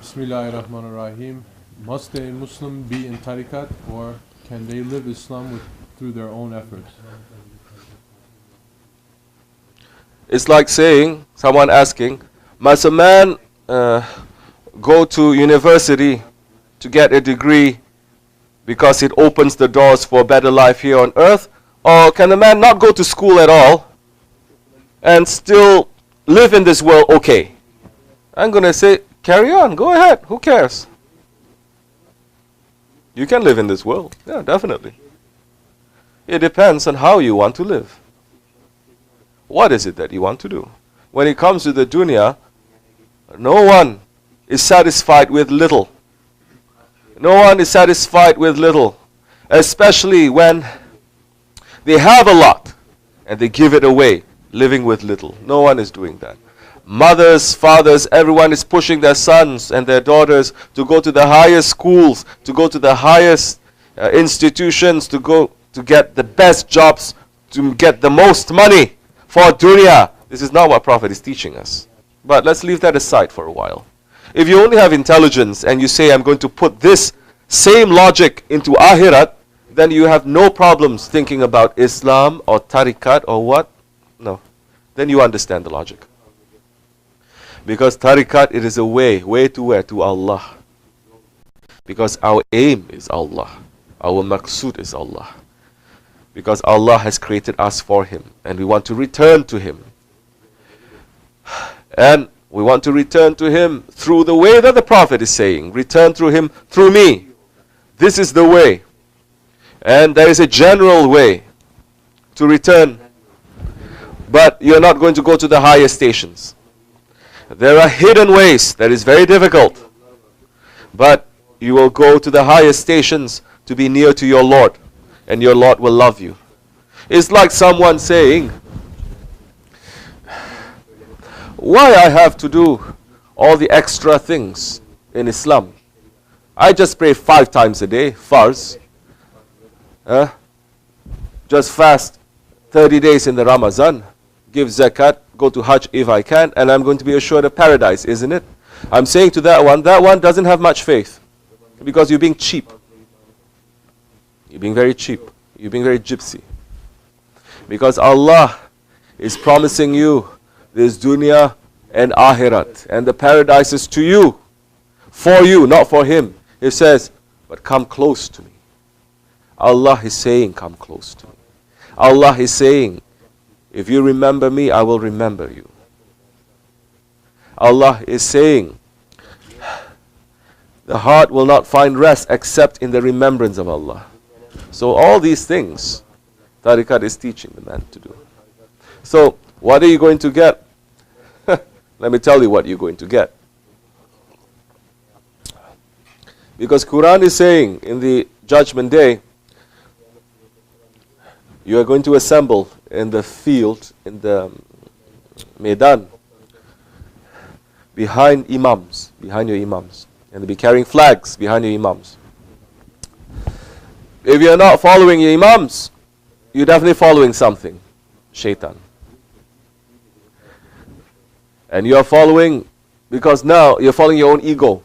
Bismillahirrahmanirrahim. Must a Muslim be in tariqat, or can they live Islam through their own efforts? It's like saying, someone asking, must a man go to university to get a degree because it opens the doors for a better life here on earth? Or can a man not go to school at all and still live in this world okay? I'm going to say, carry on, go ahead, who cares? You can live in this world, yeah, definitely. It depends on how you want to live. What is it that you want to do? When it comes to the dunya, no one is satisfied with little. No one is satisfied with little, especially when they have a lot and they give it away, living with little. No one is doing that. Mothers, fathers, everyone is pushing their sons and their daughters to go to the highest schools, to go to the highest institutions, to go to get the best jobs, to get the most money for dunya. This is not what Prophet is teaching us. But let's leave that aside for a while. If you only have intelligence and you say, I'm going to put this same logic into Akhirat, then you have no problems thinking about Islam or tariqat or what? No. Then you understand the logic. Because tariqat, it is a way to where? To Allah. Because our aim is Allah. Our maqsood is Allah. Because Allah has created us for Him. And we want to return to Him. And we want to return to Him through the way that the Prophet is saying. Return through Him, through me. This is the way. And there is a general way to return. But you're not going to go to the higher stations. There are hidden ways that is very difficult. But you will go to the higher stations to be near to your Lord. And your Lord will love you. It's like someone saying, why I have to do all the extra things in Islam? I just pray 5 times a day, farz. Just fast 30 days in the Ramazan. Give zakat, go to Hajj if I can, and I'm going to be assured of paradise, isn't it? I'm saying to that one doesn't have much faith. Because you're being cheap. You're being very cheap. You're being very gypsy. Because Allah is promising you this dunya and akhirat. And the paradise is to you. For you, not for him. He says, but come close to me. Allah is saying, come close to me. Allah is saying, if you remember me, I will remember you. Allah is saying, the heart will not find rest except in the remembrance of Allah. So all these things, tariqat is teaching the man to do. So, what are you going to get? Let me tell you what you're going to get. Because Quran is saying in the judgment day, you are going to assemble in the field, in the Maidan, behind imams, behind your imams. And they'll be carrying flags behind your imams. If you're not following your imams, you're definitely following something. Shaitan. And you're following, because now you're following your own ego.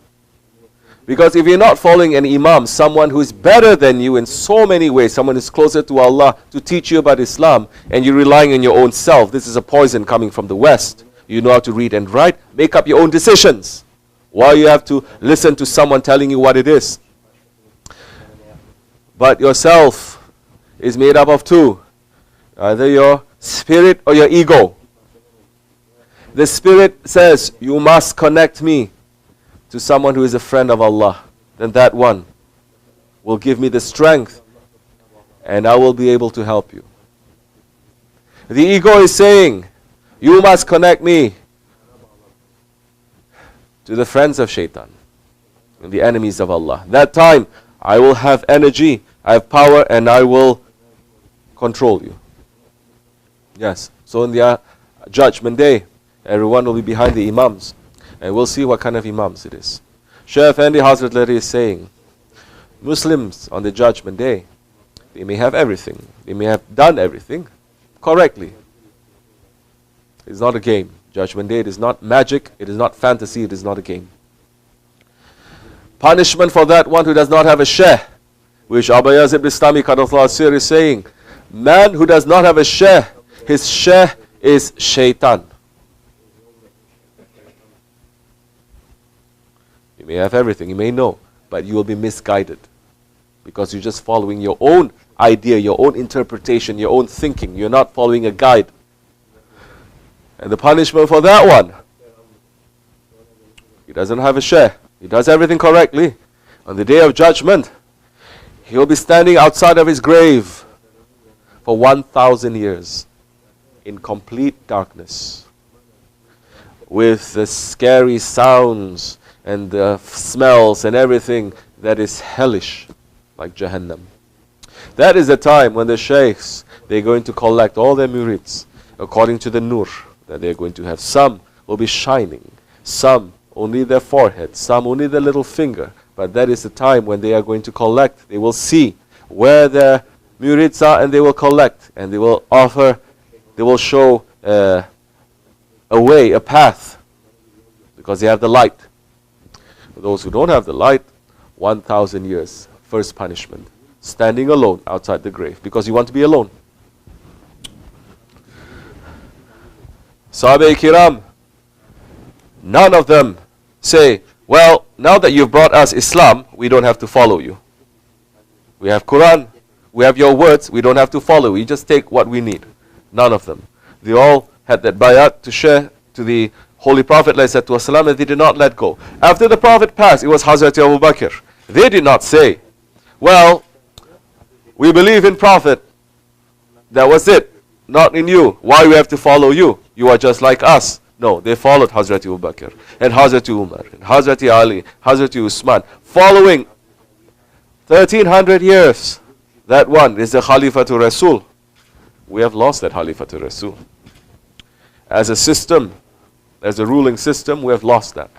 Because if you're not following an imam, someone who is better than you in so many ways, someone who is closer to Allah to teach you about Islam, and you're relying on your own self, this is a poison coming from the West. You know how to read and write, make up your own decisions. Why you have to listen to someone telling you what it is? But yourself is made up of 2. Either your spirit or your ego. The spirit says, you must connect me to someone who is a friend of Allah. Then that one will give me the strength and I will be able to help you. The ego is saying, you must connect me to the friends of Shaitan and the enemies of Allah. That time, I will have energy, I have power, and I will control you. Yes. So in the judgment day, everyone will be behind the imams. And we'll see what kind of imams it is. Shaykh Effendi Hazrat Lari is saying, Muslims on the judgment day, they may have everything. They may have done everything correctly. It's not a game. Judgment day, it is not magic, it is not fantasy, it is not a game. Punishment for that one who does not have a sheikh, which Abu Yazid Bistami Qaddatullah Sir is saying, man who does not have a sheikh, his sheikh is shaitan. You may have everything, you may know, but you will be misguided because you're just following your own idea, your own interpretation, your own thinking. You're not following a guide. And the punishment for that one, he doesn't have a sheikh, he does everything correctly. On the day of judgment, he will be standing outside of his grave for 1,000 years in complete darkness, with the scary sounds and the smells and everything that is hellish, like Jahannam. That is the time when the sheikhs, they're going to collect all their murids according to the nur that they're going to have. Some will be shining, some only their forehead, some only their little finger. But that is the time when they are going to collect. They will see where their murids are and they will collect. And they will offer, they will show a way, a path, because they have the light. For those who don't have the light, 1,000 years, first punishment. Standing alone outside the grave, because you want to be alone. Sahabe Kiram, none of them say, well, now that you've brought us Islam, we don't have to follow you. We have Quran, we have your words, we don't have to follow. We just take what we need. None of them. They all had that bayat to share to the Holy Prophet ﷺ, and they did not let go. After the Prophet passed, it was Hazrat Abu Bakr. They did not say, well, we believe in Prophet. That was it. Not in you. Why we have to follow you? You are just like us. No, they followed Hazrat Abu Bakr and Hazrat Umar and Hazrat Ali, Hazrat Usman, following 1300 years. That one is the Khalifatul Rasul. We have lost that Khalifatul Rasul. As a system, as a ruling system, we have lost that.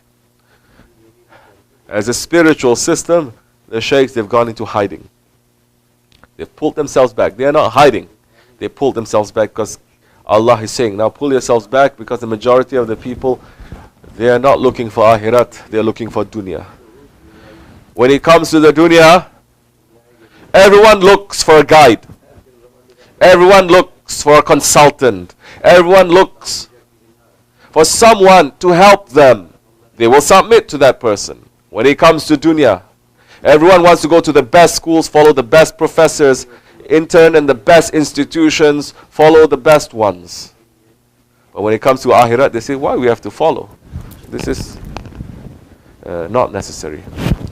As a spiritual system, the sheikhs, they've gone into hiding. They've pulled themselves back. They are not hiding. They pulled themselves back because Allah is saying, now pull yourselves back, because the majority of the people, they are not looking for akhirat, they are looking for dunya. When it comes to the dunya, everyone looks for a guide. Everyone looks for a consultant. Everyone looks for someone to help them. They will submit to that person. When it comes to dunya, everyone wants to go to the best schools, follow the best professors, intern in the best institutions, follow the best ones. But when it comes to akhirat, they say, why we have to follow? This is not necessary.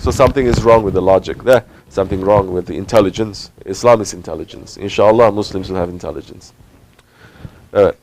So something is wrong with the logic there. Something wrong with the intelligence. Islam is intelligence. Inshallah, Muslims will have intelligence. Alright.